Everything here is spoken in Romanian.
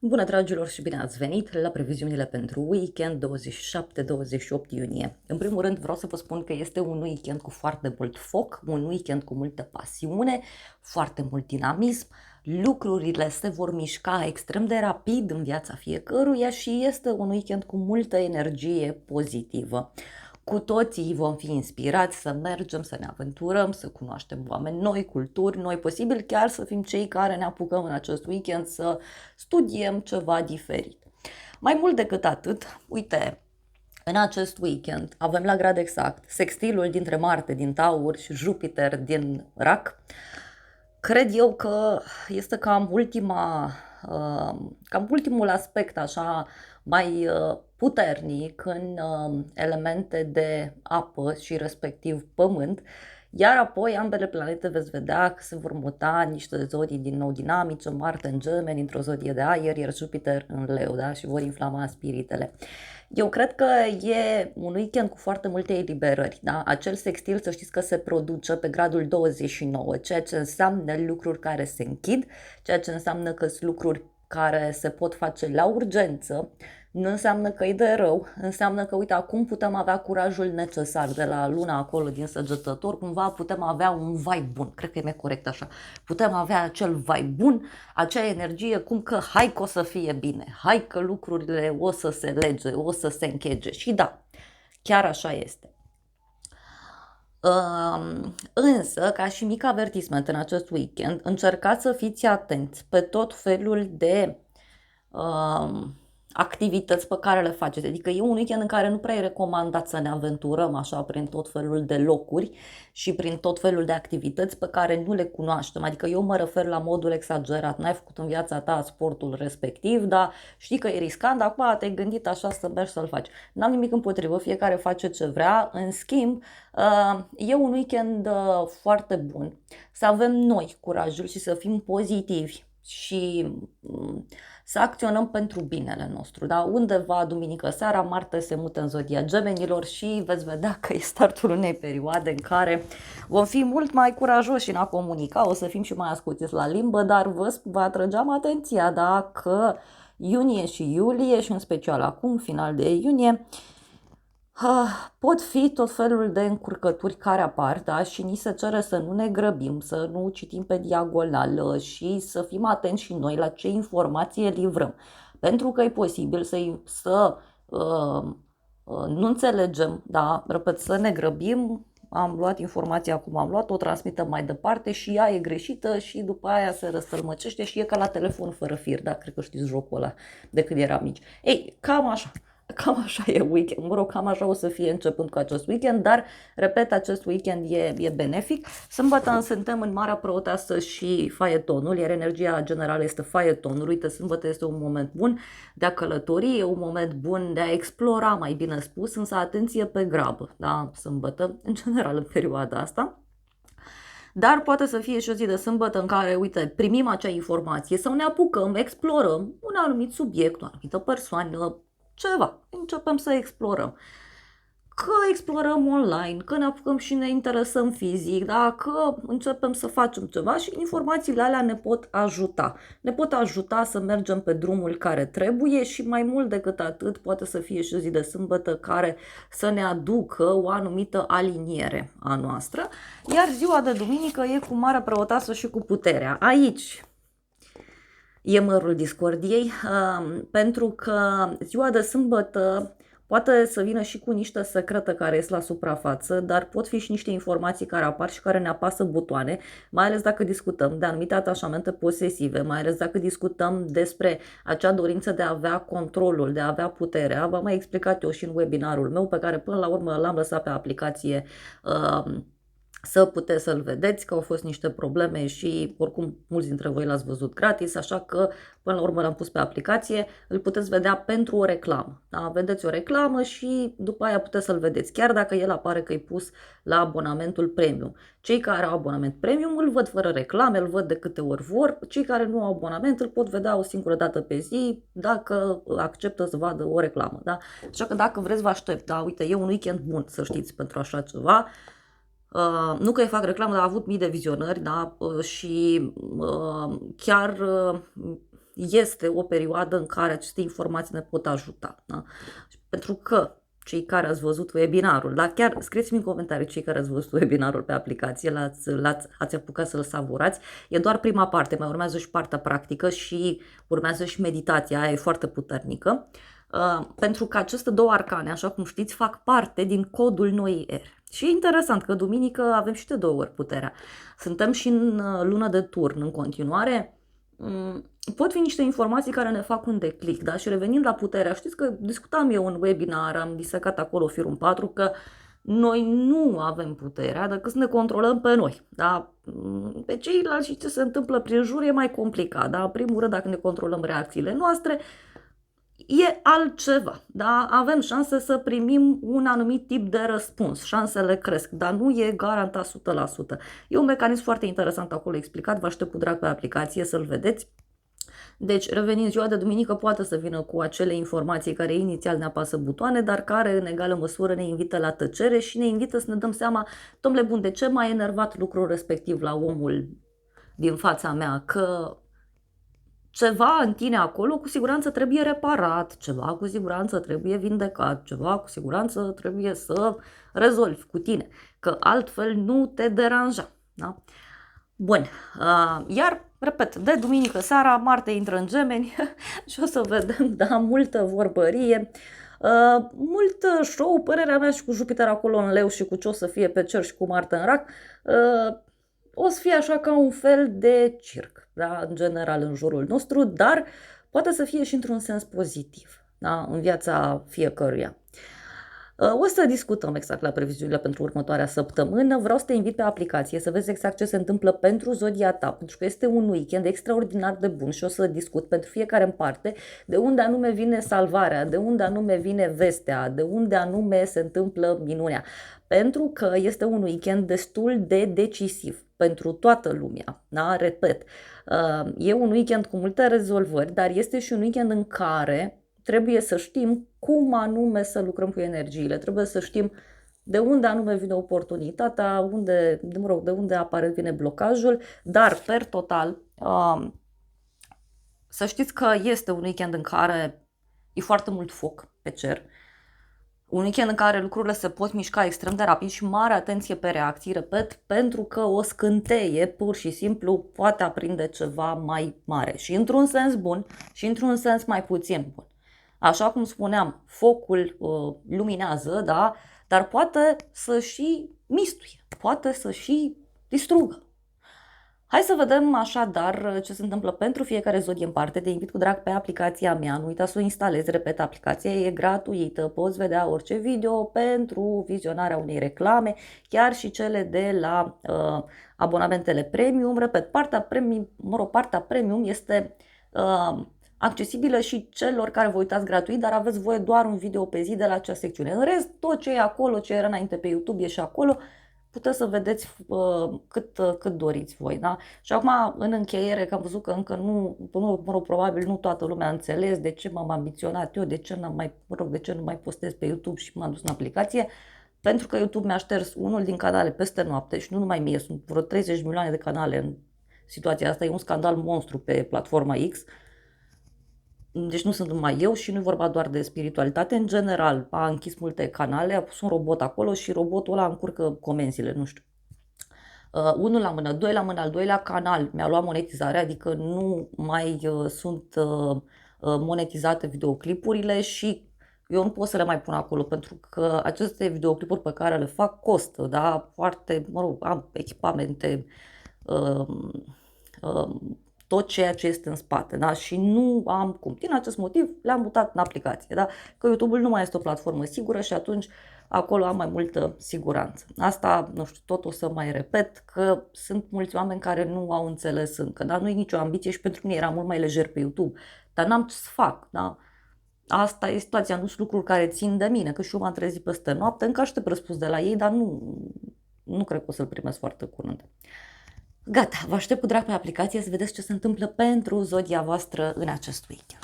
Bună, dragilor, și bine ați venit la previziunile pentru weekend 27-28 iunie. În primul rând vreau să vă spun că este un weekend cu foarte mult foc, un weekend cu multă pasiune, foarte mult dinamism, lucrurile se vor mișca extrem de rapid în viața fiecăruia și este un weekend cu multă energie pozitivă. Cu toții vom fi inspirați să mergem, să ne aventurăm, să cunoaștem oameni noi, culturi noi, posibil chiar să fim cei care ne apucăm în acest weekend să studiem ceva diferit. Mai mult decât atât, uite, în acest weekend avem la grad exact sextilul dintre Marte din Taur și Jupiter din Rac. Cred eu că este cam ultimul aspect așa mai puternic în elemente de apă și respectiv pământ, iar apoi ambele planete veți vedea că se vor muta în niște zodii din nou dinamice, Marte în Gemeni, într-o zodie de aer, iar Jupiter în Leu, da? Și vor inflama spiritele. Eu cred că e un weekend cu foarte multe eliberări, da? Acel sextil, să știți că se produce pe gradul 29, ceea ce înseamnă lucruri care se închid, ceea ce înseamnă că sunt lucruri care se pot face la urgență, nu înseamnă că e de rău, înseamnă că, uite, acum putem avea curajul necesar de la luna acolo din Săgetător, cumva putem avea un vibe bun, cred că e mai corect așa, putem avea acel vibe bun, acea energie, cum că hai că o să fie bine, hai că lucrurile o să se lege, o să se închege și da, chiar așa este. Însă, ca și mic avertisment în acest weekend, încercați să fiți atenți pe tot felul de activități pe care le faceți. Adică e un weekend în care nu prea e recomandat să ne aventurăm așa prin tot felul de locuri și prin tot felul de activități pe care nu le cunoaștem. Adică eu mă refer la modul exagerat. N-ai făcut în viața ta sportul respectiv, dar știi că e riscant, acum te-ai gândit așa să mergi să-l faci. N-am nimic împotrivă, fiecare face ce vrea. În schimb, e un weekend foarte bun. Să avem noi curajul și să fim pozitivi și să acționăm pentru binele nostru. Da? Undeva duminică seara Marte se mută în zodia Gemenilor și veți vedea că e startul unei perioade în care vom fi mult mai curajoși în a comunica, o să fim și mai ascultiți la limbă, dar vă atrăgeam atenția, da, că iunie și iulie și în special acum, final de iunie, pot fi tot felul de încurcături care apar, da? Și ni se cere să nu ne grăbim, să nu citim pe diagonală și să fim atenți și noi la ce informație livrăm. Pentru că e posibil nu înțelegem, da? Repet, să ne grăbim, am luat informația cum am luat, o transmitem mai departe și ea e greșită și după aia se răstălmăcește și e ca la telefon fără fir, da? Cred că știți jocul ăla de când eram mici. Ei, cam așa. Cam așa e weekend, mă rog, cam așa o să fie începând cu acest weekend, dar, repet, acest weekend e benefic. Sâmbătă suntem în Marea Preoteasă și faetonul, iar energia generală este faetonul. Uite, sâmbătă este un moment bun de a călători, e un moment bun de a explora, mai bine spus, însă atenție pe grabă, da, sâmbătă, în general în perioada asta. Dar poate să fie și o zi de sâmbătă în care, uite, primim acea informație sau ne apucăm, explorăm un anumit subiect, o anumită persoană, ceva. Începem să explorăm. Că explorăm online, că ne apucăm și ne interesăm fizic, da? Că începem să facem ceva și informațiile alea ne pot ajuta. Ne pot ajuta să mergem pe drumul care trebuie și mai mult decât atât poate să fie și o zi de sâmbătă care să ne aducă o anumită aliniere a noastră. Iar ziua de duminică e cu Marea Preoteasă și cu puterea. Aici e mărul discordiei, pentru că ziua de sâmbătă poate să vină și cu niște secrete care ies la suprafață, dar pot fi și niște informații care apar și care ne apasă butoane, mai ales dacă discutăm de anumite atașamente posesive, mai ales dacă discutăm despre acea dorință de a avea controlul, de a avea puterea. V-am mai explicat eu și în webinarul meu, pe care până la urmă l-am lăsat pe aplicație să puteți să-l vedeți, că au fost niște probleme și oricum mulți dintre voi l-ați văzut gratis, așa că până la urmă l-am pus pe aplicație, îl puteți vedea pentru o reclamă. Da? Vedeți o reclamă și după aia puteți să-l vedeți, chiar dacă el apare că e pus la abonamentul premium. Cei care au abonament premium îl văd fără reclame, îl văd de câte ori vor, cei care nu au abonament îl pot vedea o singură dată pe zi dacă acceptă să vadă o reclamă. Da? Așa că dacă vreți vă aștept, da? Uite, e un weekend bun, să știți, pentru așa ceva. Nu că îi fac reclamă, dar a avut mii de vizionări, da? Și chiar este o perioadă în care aceste informații ne pot ajuta. Da? Pentru că cei care ați văzut webinarul, dar chiar scrieți-mi în comentarii cei care ați văzut webinarul pe aplicație, ați apucat să-l savurați, e doar prima parte, mai urmează și partea practică și urmează și meditația, aia e foarte puternică, pentru că aceste două arcane, așa cum știți, fac parte din codul noii ere. Și e interesant că duminică avem și de 2 ori puterea. Suntem și în lună de turn în continuare. Pot fi niște informații care ne fac un declic, da? Și revenind la puterea, știți că discutam eu în webinar, am disecat acolo firul 4, că noi nu avem puterea decât să ne controlăm pe noi, da? Pe ceilalți și ce se întâmplă prin jur e mai complicat, da? În primul rând, dacă ne controlăm reacțiile noastre, e altceva, da? Avem șanse să primim un anumit tip de răspuns, șansele cresc, dar nu e garantat 100%. E un mecanism foarte interesant acolo explicat, vă aștept cu drag pe aplicație să-l vedeți. Deci, revenind ziua de duminică, poate să vină cu acele informații care inițial ne apasă butoane, dar care în egală măsură ne invită la tăcere și ne invită să ne dăm seama, domnule bun, de ce m-a enervat lucrul respectiv la omul din fața mea, că ceva în tine acolo cu siguranță trebuie reparat, ceva cu siguranță trebuie vindecat, ceva cu siguranță trebuie să rezolvi cu tine, că altfel nu te deranja. Da? Bun, iar, repet, de duminică seara, Marte intră în Gemeni și o să vedem, da, multă vorbărie, mult show, părerea mea și cu Jupiter acolo în Leu și cu ce o să fie pe cer și cu Marte în Rac, o să fie așa ca un fel de circ, da, în general în jurul nostru, dar poate să fie și într-un sens pozitiv, da, în viața fiecăruia. O să discutăm exact la previziunile pentru următoarea săptămână. Vreau să te invit pe aplicație să vezi exact ce se întâmplă pentru zodia ta, pentru că este un weekend extraordinar de bun și o să discut pentru fiecare în parte de unde anume vine salvarea, de unde anume vine vestea, de unde anume se întâmplă minunea. Pentru că este un weekend destul de decisiv pentru toată lumea. Da? Repet, e un weekend cu multe rezolvări, dar este și un weekend în care trebuie să știm cum anume să lucrăm cu energiile, trebuie să știm de unde anume vine oportunitatea, de unde vine blocajul, dar per total să știți că este un weekend în care e foarte mult foc pe cer, un weekend în care lucrurile se pot mișca extrem de rapid și mare atenție pe reacții, repet, pentru că o scânteie pur și simplu poate aprinde ceva mai mare și într-un sens bun și într-un sens mai puțin bun. Așa cum spuneam, focul luminează, da? Dar poate să și mistuie, poate să și distrugă. Hai să vedem așadar ce se întâmplă pentru fiecare zodie în parte. Te invit cu drag pe aplicația mea, nu uita să o instalezi, repet, aplicația e gratuită, poți vedea orice video pentru vizionarea unei reclame, chiar și cele de la abonamentele premium. Repet, partea premium este accesibilă și celor care vă uitați gratuit, dar aveți voie doar un video pe zi de la acea secțiune. În rest, tot ce e acolo, ce era înainte pe YouTube, e și acolo, puteți să vedeți cât doriți voi. Da? Și acum, în încheiere, că am văzut că încă probabil nu toată lumea a înțeles de ce m-am ambiționat eu, de ce nu mai postez pe YouTube și m-am dus în aplicație, pentru că YouTube mi-a șters unul din canale peste noapte și nu numai mie, sunt vreo 30 milioane de canale în situația asta, e un scandal monstru pe platforma X. Deci nu sunt numai eu și nu e vorba doar de spiritualitate. În general, a închis multe canale, a pus un robot acolo și robotul ăla încurcă comenzile, nu știu. Unul la mână, doi la mână, al doilea canal mi-a luat monetizarea, adică nu mai sunt monetizate videoclipurile și eu nu pot să le mai pun acolo pentru că aceste videoclipuri pe care le fac costă, da? Foarte, am echipamente, tot ceea ce este în spate, da? Și nu am cum. Din acest motiv le-am mutat în aplicație, da? Că YouTube-ul nu mai este o platformă sigură și atunci acolo am mai multă siguranță. Asta, nu știu, tot o să mai repet că sunt mulți oameni care nu au înțeles încă, dar nu e nicio ambiție și pentru mine era mult mai lejer pe YouTube, dar n-am ce să fac, da? Asta e situația, nu sunt lucruri care țin de mine, că și eu m-am trezit peste noapte, încă aștept răspuns de la ei, dar nu cred că o să-l primesc foarte curând. Gata, vă aștept cu drag pe aplicație să vedeți ce se întâmplă pentru zodia voastră în acest weekend.